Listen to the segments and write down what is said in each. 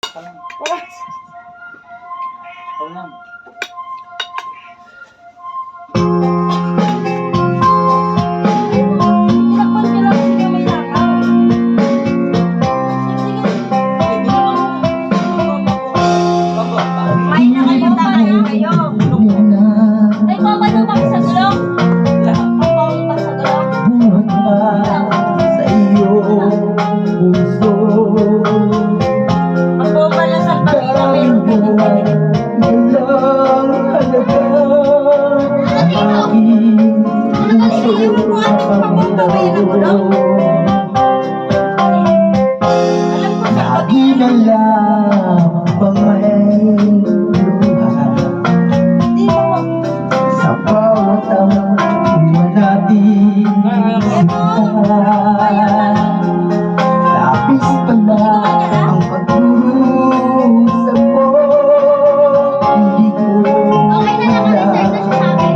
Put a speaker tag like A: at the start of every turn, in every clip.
A: What?
B: Ikaw lang.
C: Lagi na lang bang may luha sa bawat taon natin labis pala ang pag-uusap mo, hindi ko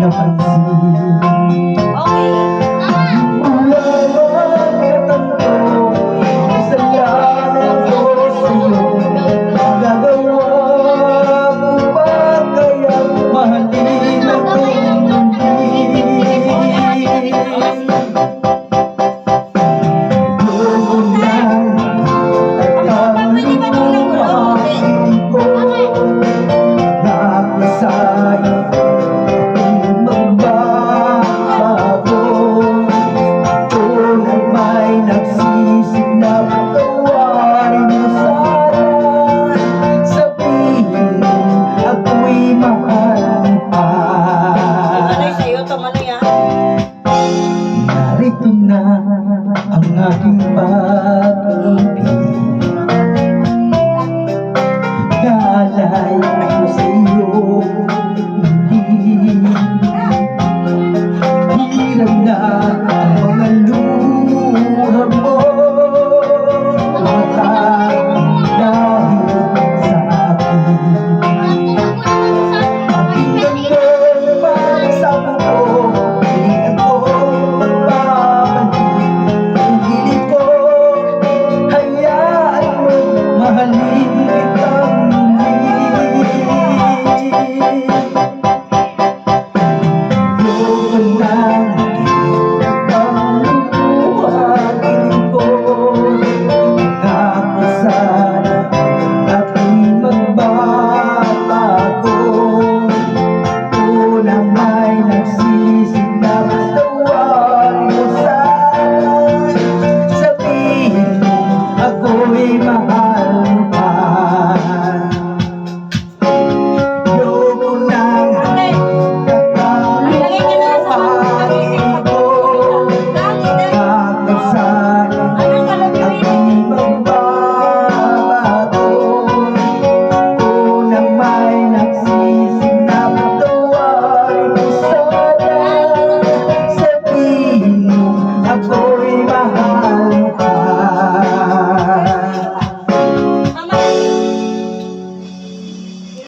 C: napansin. Narito na ang aking pag-ibig, ikalay ko sa iyo, hirap na ang mga luha mo, tumatawag dahil sa akin. Aking ganda naman sa buko, hindi ako magpapalik. Ang hilig ko, hayaan mo mahalin.